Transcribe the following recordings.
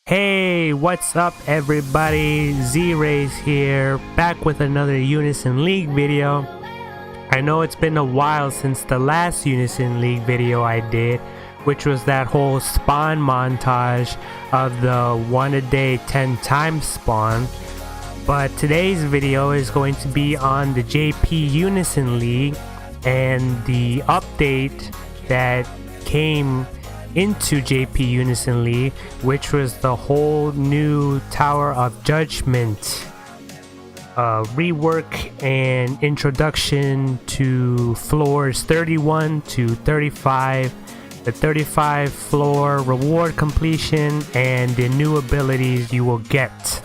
Hey, what's up everybody? zRayzz here, back with another Unison League video. I know it's been a while since the last Unison League video I did, which was that whole spawn montage of the 1 a day 10 times spawn. But today's video is going to be on the JP Unison League and the update that came into JP Unison League, which was the whole new Tower of Judgment rework and introduction to floors 31 to 35, the 35 floor reward completion, and the new abilities you will get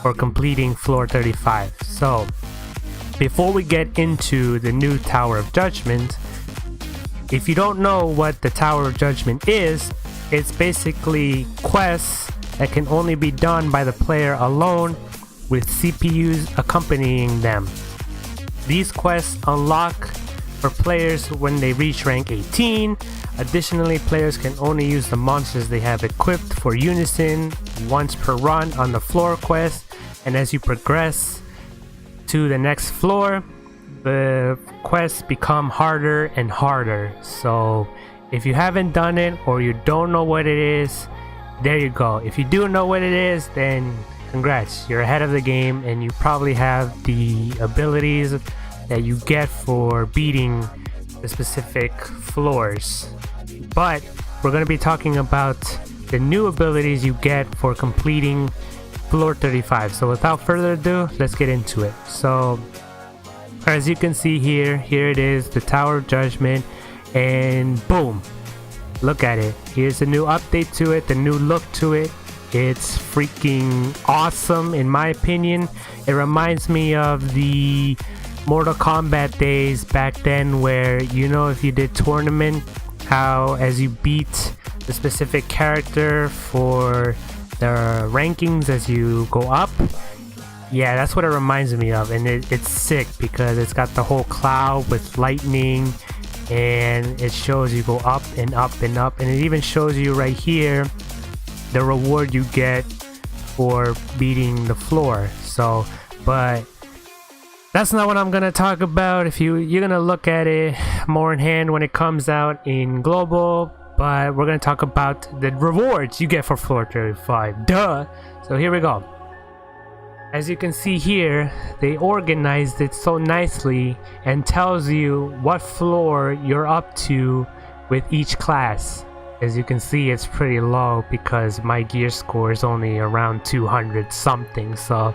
for completing floor 35. So before we get into the new Tower of Judgment, if you don't know what the Tower of Judgment is, it's basically quests that can only be done by the player alone with CPUs accompanying them. These quests unlock for players when they reach rank 18. Additionally, players can only use the monsters they have equipped for Unison once per run on the floor quest, and as you progress to the next floor, the quests become harder and harder. So if you haven't done it or you don't know what it is, there you go. If you do know what it is, then congrats, you're ahead of the game and you probably have the abilities that you get for beating the specific floors. But we're going to be talking about the new abilities you get for completing floor 35. So without further ado, let's get into it. So as you can see here it is, the Tower of Judgment, and boom, look at it. Here's a new update to it, the new look to it. It's freaking awesome in my opinion. It reminds me of the Mortal Kombat days back then, where, you know, if you did tournament, how as you beat the specific character for the rankings as you go up. Yeah, that's what it reminds me of, and it's sick because it's got the whole cloud with lightning, and it shows you go up and up and up, and it even shows you right here the reward you get for beating the floor. So, but that's not what I'm gonna talk about. If you're gonna look at it more in hand when it comes out in global, but we're gonna talk about the rewards you get for floor 35. Duh. So here we go. As you can see here, they organized it so nicely and tells you what floor you're up to with each class. As you can see, it's pretty low because my gear score is only around 200 something, so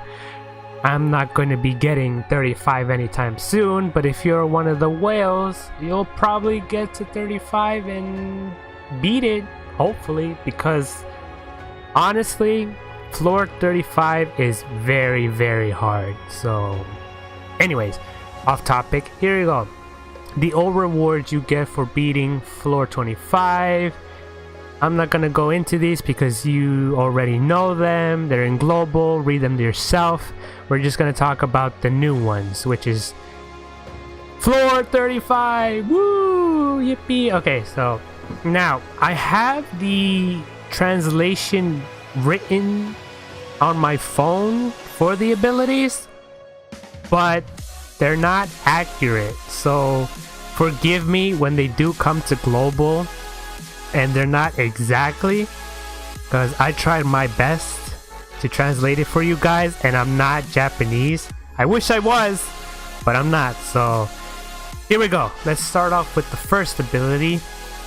I'm not going to be getting 35 anytime soon. But if you're one of the whales, you'll probably get to 35 and beat it, hopefully, because honestly, floor 35 is very, very hard. So anyways, off topic, here you go. The old rewards you get for beating floor 25. I'm not gonna go into these because you already know them. They're in global, read them yourself. We're just gonna talk about the new ones, which is floor 35. Woo, yippee. Okay, so now I have the translation written on my phone for the abilities, but they're not accurate, so forgive me when they do come to global and they're not exactly, because I tried my best to translate it for you guys and I'm not Japanese. I wish I was, but I'm not. So here we go. Let's start off with the first ability,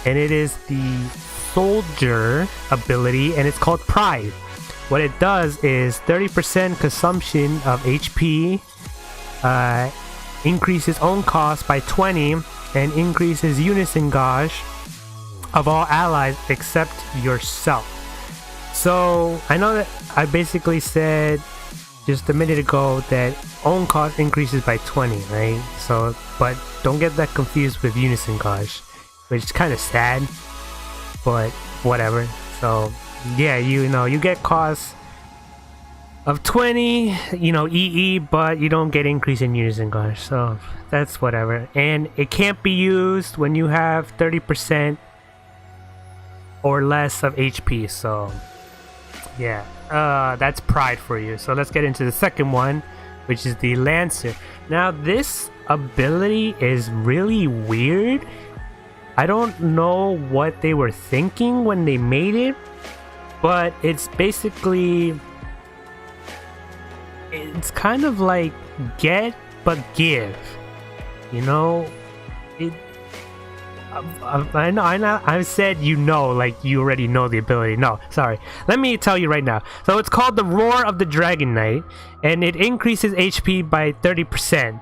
and it is the soldier ability, and it's called Pride. What it does is 30% consumption of HP, increases own cost by 20, and increases unison gauge of all allies except yourself. So I know that I basically said just a minute ago that own cost increases by 20, right? So, but don't get that confused with unison gauge, which is kind of sad, but whatever. So yeah, you know, you get costs of 20, you know, EE, but you don't get increase in unison gauge, so that's whatever. And it can't be used when you have 30% or less of HP, so Yeah, that's pride for you. So let's get into the second one, which is the Lancer. Now this ability is really weird. I don't know what they were thinking when they made it, but it's basically, it's kind of like get but give, you know. I know I said, you know, like you already know the ability. No, sorry, let me tell you right now. So it's called the Roar of the Dragon Knight, and it increases HP by 30%,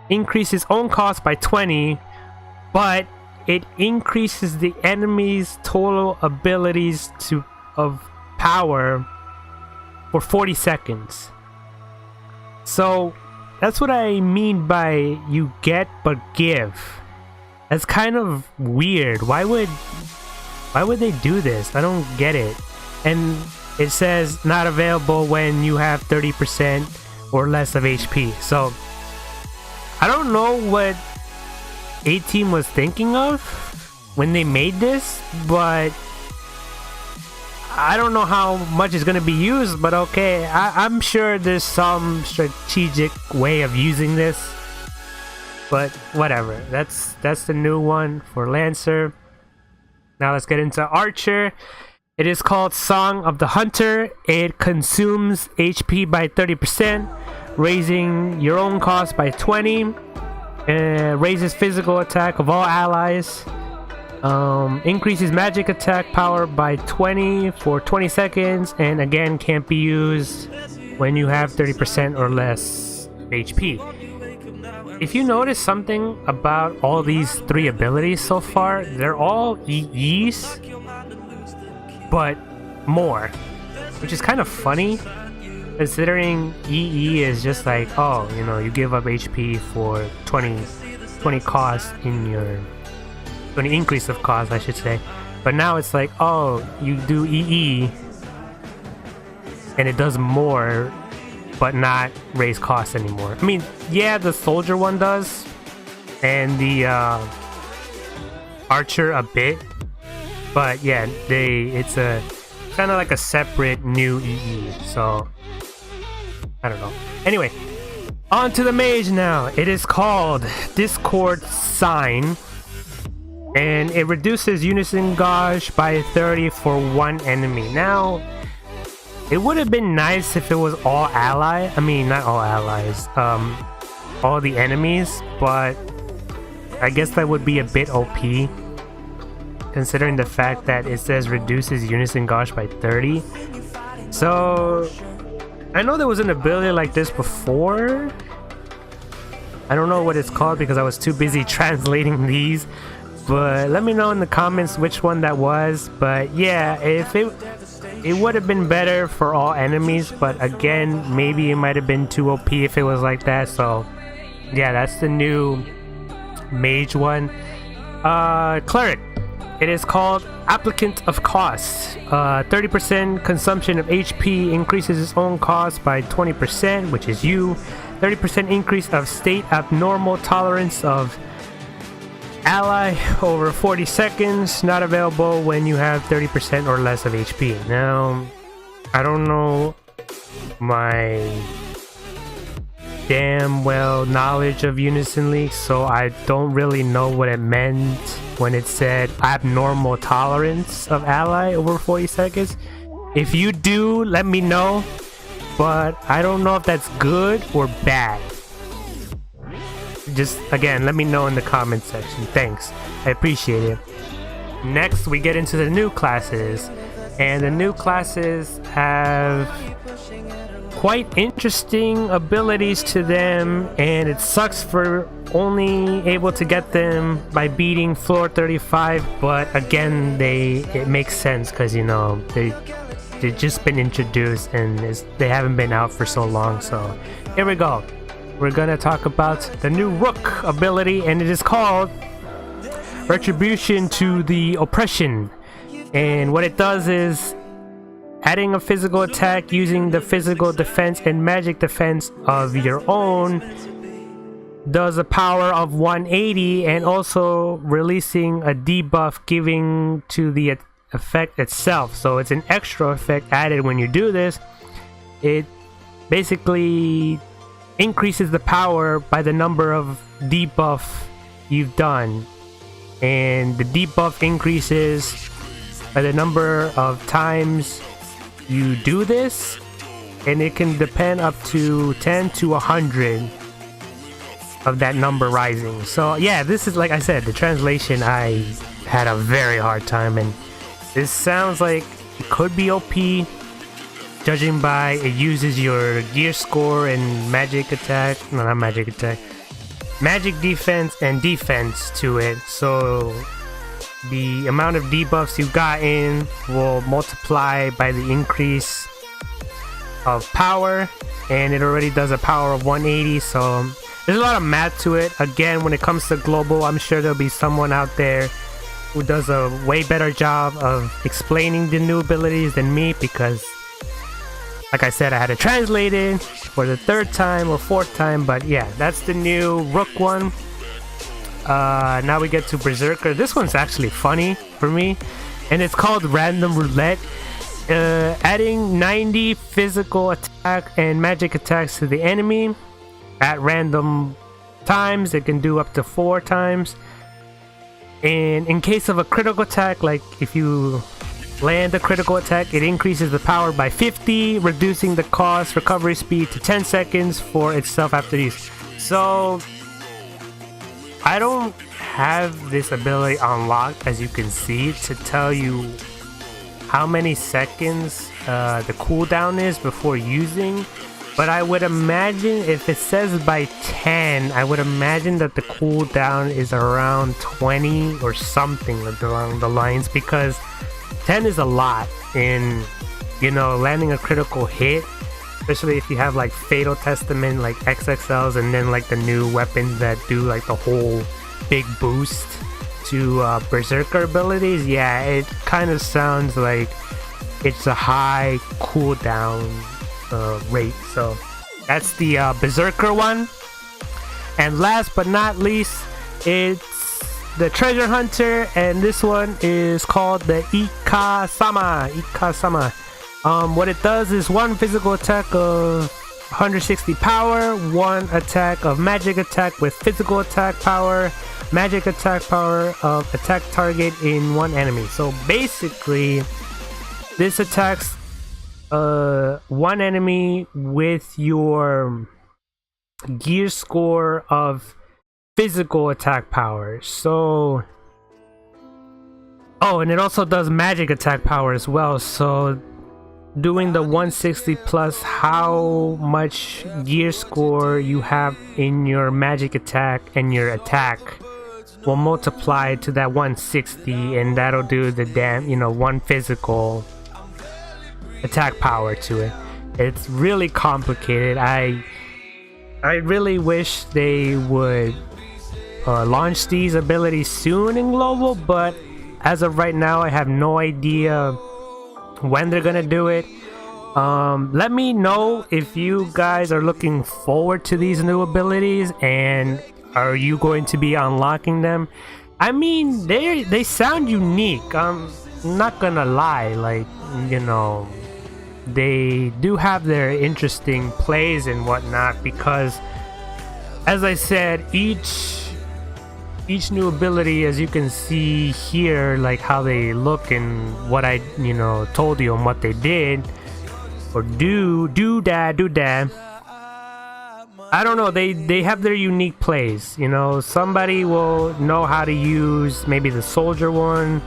increases own cost by 20, but it increases the enemy's total abilities of power for 40 seconds. So that's what I mean by you get but give. That's kind of weird. Why would they do this? I don't get it. And it says not available when you have 30% or less of HP. So I don't know what A-Team was thinking of when they made this, but I don't know how much is going to be used, but okay, I'm sure there's some strategic way of using this, but whatever. That's the new one for Lancer. Now let's get into Archer. It is called Song of the Hunter. It consumes HP by 30%, raising your own cost by 20, raises physical attack of all allies, increases magic attack power by 20 for 20 seconds, and again can't be used when you have 30% or less HP. If you notice something about all these three abilities so far, they're all EEs, but more, which is kind of funny considering EE is just like, oh, you know, you give up HP for 20 cost in your 20 increase of cost, I should say. But now it's like, oh, you do EE and it does more but not raise costs anymore. I mean, yeah, the soldier one does, and the archer a bit, but yeah, it's a kind of like a separate new EE. So I don't know. Anyway, on to the mage now. It is called Discord Sign, and it reduces Unison Gauge by 30 for one enemy. Now, it would have been nice if it was all ally. I mean, not all allies, all the enemies, but I guess that would be a bit OP, considering the fact that it says reduces Unison Gauge by 30. So I know there was an ability like this before. I don't know what it's called because I was too busy translating these, but let me know in the comments which one that was. But yeah, if it would have been better for all enemies, but again, maybe it might have been too OP if it was like that. So yeah, that's the new mage one. Cleric. It is called Applicant of Cost. 30% consumption of HP, increases its own cost by 20%, which is you. 30% increase of state abnormal tolerance of ally over 40 seconds. Not available when you have 30% or less of HP. Now, I don't know my damn well knowledge of Unison League, so I don't really know what it meant when it said abnormal tolerance of ally over 40 seconds. If you do, let me know, but I don't know if that's good or bad. Just again, let me know in the comment section. Thanks, I appreciate it. Next, we get into the new classes, and the new classes have quite interesting abilities to them, and it sucks for only able to get them by beating floor 35, but again, it makes sense because, you know, they've just been introduced and they haven't been out for so long. So here we go. We're gonna talk about the new Rook ability, and it is called Retribution to the Oppression. And what it does is adding a physical attack using the physical defense and magic defense of your own, does a power of 180, and also releasing a debuff giving to the effect itself. So it's an extra effect added when you do this. It basically increases the power by the number of debuff you've done, and the debuff increases by the number of times you do this, and it can depend up to 10 to 100 of that number rising. So yeah, this is, like I said, the translation I had a very hard time, and this sounds like it could be OP, judging by it uses your gear score and magic attack, no, not magic attack, magic defense and defense to it. So the amount of debuffs you got in will multiply by the increase of power, and it already does a power of 180. So there's a lot of math to it. Again, when it comes to global, I'm sure there'll be someone out there who does a way better job of explaining the new abilities than me, because like I said, I had to translate it for the 3rd time or 4th time. But yeah, that's the new Rook one. Now we get to Berserker. This one's actually funny for me, and it's called Random Roulette. Adding 90 physical attack and magic attacks to the enemy at random times. It can do up to 4 times, and in case of a critical attack, like if you land a critical attack, it increases the power by 50, reducing the cost recovery speed to 10 seconds for itself after use. So I don't have this ability unlocked, as you can see, to tell you how many seconds the cooldown is before using, but I would imagine if it says by 10, I would imagine that the cooldown is around 20 or something along the lines, because 10 is a lot in, you know, landing a critical hit, especially if you have like Fatal Testament, like XXLs, and then like the new weapons that do like the whole big boost to Berserker abilities. Yeah, it kind of sounds like it's a high cooldown rate. So that's the Berserker one. And last but not least, it's the Treasure Hunter, and this one is called the Ika-sama. What it does is 1 physical attack of 160 power, 1 attack of magic attack with physical attack power, magic attack power of attack target in 1 enemy. So basically this attacks 1 enemy with your gear score of physical attack power. So and it also does magic attack power as well. So doing the 160 plus how much gear score you have in your magic attack and your attack will multiply to that 160, and that'll do the 1 physical attack power to it. It's really complicated. I really wish they would launch these abilities soon in global, but as of right now I have no idea when they're gonna do it. Let me know if you guys are looking forward to these new abilities, and are you going to be unlocking them? I mean, they sound unique. I'm not gonna lie, like, you know, they do have their interesting plays and whatnot, because as I said, each new ability, as you can see here, like how they look and what I told you on what they did or do that, I don't know, they have their unique plays. Somebody will know how to use maybe the soldier one,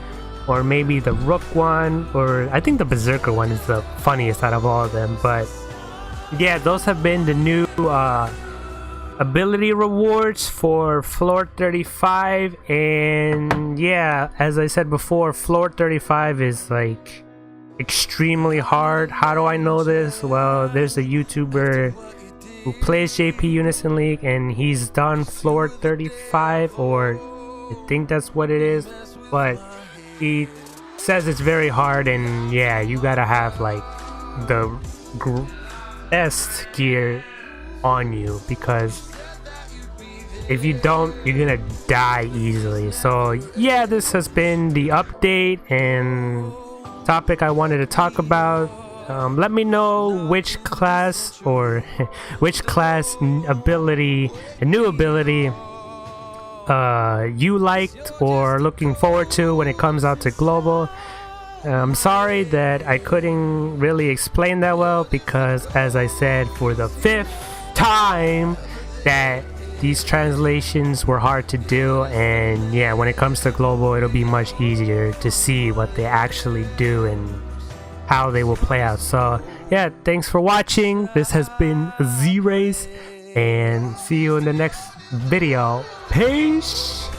or maybe the Rook one, or I think the Berserker one is the funniest out of all of them. But yeah, those have been the new ability rewards for floor 35. And yeah, as I said before, floor 35 is like extremely hard. How do I know this? Well, there's a YouTuber who plays JP Unison League, and he's done floor 35, or I think that's what it is, but he says it's very hard. And yeah, you gotta have like the best gear on you, because If you don't, you're gonna die easily. So yeah, this has been the update and topic I wanted to talk about. Let me know which class or which class ability, a new ability you liked or looking forward to when it comes out to global. I'm sorry that I couldn't really explain that well, because as I said for the 5th time, that these translations were hard to do, and yeah, when it comes to global, it'll be much easier to see what they actually do and how they will play out. So yeah, thanks for watching. This has been zRayzz, and see you in the next video. Peace.